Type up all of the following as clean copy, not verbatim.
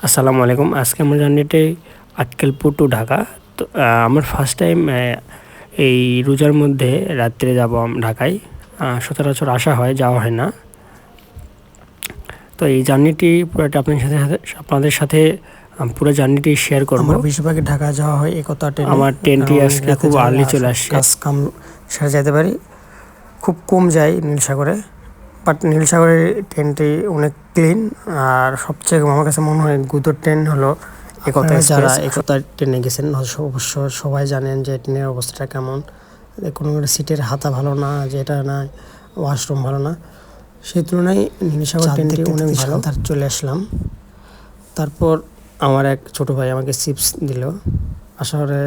আসসালামু আলাইকুম। আজকে আমার জার্নিতে আক্কেলপুর টু ঢাকা। তো আমার ফার্স্ট টাইম এই রোজার মধ্যে রাত্রে যাব ঢাকায়। সচরাচর আসা হয়, যাওয়া হয় না। তো এই জার্নিটি পুরোটা আপনাদের সাথে পুরো জার্নিটি শেয়ার করব। আমরা বেশিরভাগই ঢাকা যাওয়া হয় এই কথা ট্রেনে। আমার ট্রেনটি আজকে খুব আর্লি চলে আসছে। কাজ কাম সেরে যেতে পারি, খুব কম যাই নীলসাগরে। বাট নীলসাগরের ট্রেনটি অনেক ক্লিন, আর সবচেয়ে আমার কাছে মনে হয় গুদর ট্রেন হলো একতা। যারা একতা ট্রেনে গেছেন অবশ্য সবাই জানেন যে ট্রেনের অবস্থাটা কেমন। কোনো সিটের হাতা ভালো না, যেটা না ওয়াশরুম ভালো না, সেই তুলনায় নীলসাগর ট্রেনটি অনেক ভালো। তার চলে আসলাম। তারপর আমার এক ছোটো ভাই আমাকে চিপস দিল। আসলে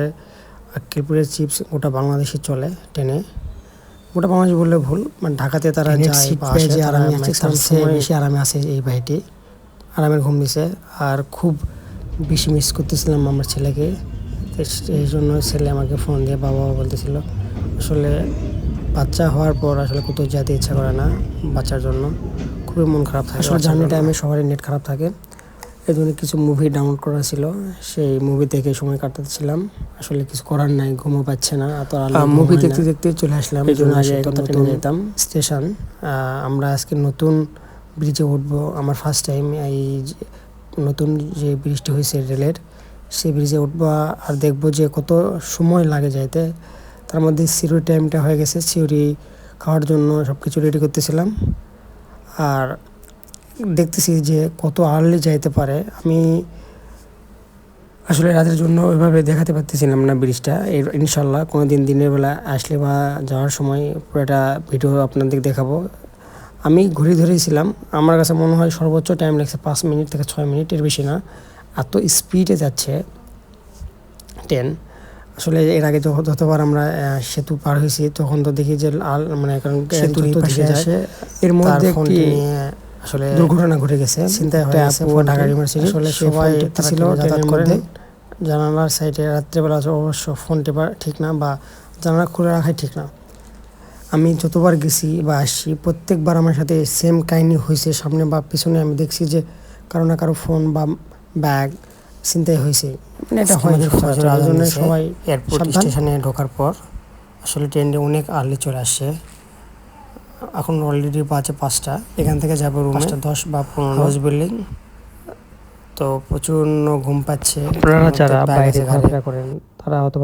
আক্কেলপুরের চিপস গোটা বাংলাদেশে চলে ট্রেনে। গোটা বাংলাদেশ বললে ভুল, মানে ঢাকাতে তারা যায় বা আসে, যে আরামে আছে তার সময় বেশি আরামে আছে এই ভাইটি। আরামের ঘুম দিছে, আর খুব বেশি মিস করতেছিলাম আমার ছেলেকে। এই জন্য ছেলে আমাকে ফোন দিয়ে বাবা বলতেছিল। আসলে বাচ্চা হওয়ার পর আসলে কোথাও যেতে ইচ্ছা করে না, বাচ্চার জন্য খুবই মন খারাপ থাকে। আসলে জার্নি টাইমে সবারই নেট খারাপ থাকে। এই জন্য কিছু মুভি ডাউনলোড করা ছিল, সেই মুভি দেখে সময় কাটাচ্ছিলাম। আসলে কিছু করার নাই, ঘুমও পাচ্ছে না। মুভি দেখতে দেখতে চলে আসলাম। এই জন্য আগে ট্রেনে যেতাম স্টেশন। আমরা আজকে নতুন ব্রিজে উঠবো। আমার ফার্স্ট টাইম এই নতুন যে ব্রিজটি হয়েছে রেলের, সেই ব্রিজে উঠবো আর দেখবো যে কত সময় লাগে যাইতে। তার মধ্যে সিউড়ি টাইমটা হয়ে গেছে, সিউড়ি খাওয়ার জন্য সব কিছু রেডি করতেছিলাম। আর দেখতেছি যে কত আর্লি যাইতে পারে। আমি আসলে রাতের জন্য ওইভাবে দেখাতে পারতেছিলাম না ব্রিজটা। ইনশাল্লাহ কোনো দিনের বেলা আসলে বা যাওয়ার সময় পুরোটা ভিডিও আপনাদের দেখাবো। আমি ঘুরে ধরেছিলাম, আমার কাছে মনে হয় সর্বোচ্চ টাইম লাগছে 5 মিনিট থেকে 6 মিনিট, এর বেশি না। এত স্পিডে যাচ্ছে ট্রেন। আসলে এর আগে যতবার আমরা সেতু পার হয়েছি তখন তো দেখি যে মানে কারণ সেতু ধীরে আসে, এর মধ্যে একটি আসলে দুর্ঘটনা ঘটে গেছে। চিন্তায় হয়ে গেছে ঢাকা ইউনিভার্সিটি। আসলে সবাই ছিল ট্রেনের মধ্যে জানালার সাইডে রাত্রেবেলা অবশ্য ফোন টেপা ঠিক না, বা জানালা খুলে রাখাই ঠিক না। আমি যতবার গেছি বা আসছি প্রত্যেকবার আমার সাথে সেম কাহিনী হয়েছে। সামনে বা পিছনে আমি দেখছি যে কারো না কারো ফোন বা ব্যাগ চিন্তায় হয়েছে। মানে এটা হয় জন্য সবাই এয়ারপোর্ট স্টেশনে ঢোকার পর আসলে ট্রেনটি অনেক আর্লি চলে আসছে। এখন অলরেডি বাজে 5টা। এখান থেকে যাবো রুমে 10 বা 15 হাউস বিল্ডিং। তো প্রচণ্ড ঘুম পাচ্ছে। আপনারা যারা বাইরে ঘোরাফেরা করেন তারা হয়তো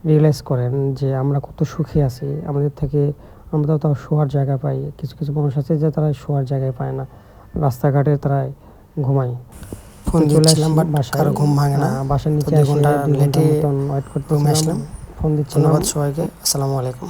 রিয়েলাইজ করেন যে আমরা কত সুখী আছি। আমরা তাও শোয়ার জায়গা পাই। কিছু কিছু মানুষ আছে যে তারা শোয়ার জায়গায় পায় না, রাস্তাঘাটে তারা ঘুমায়। ফোন দিচ্ছিলাম বাট কারো ঘুম ভাঙে না। বাসার নিচে 2 ঘন্টা লেটে ওয়েট করতে রুমে আসলাম। ফোন দিচ্ছিলাম। ধন্যবাদ সবাইকে। আসসালামু আলাইকুম।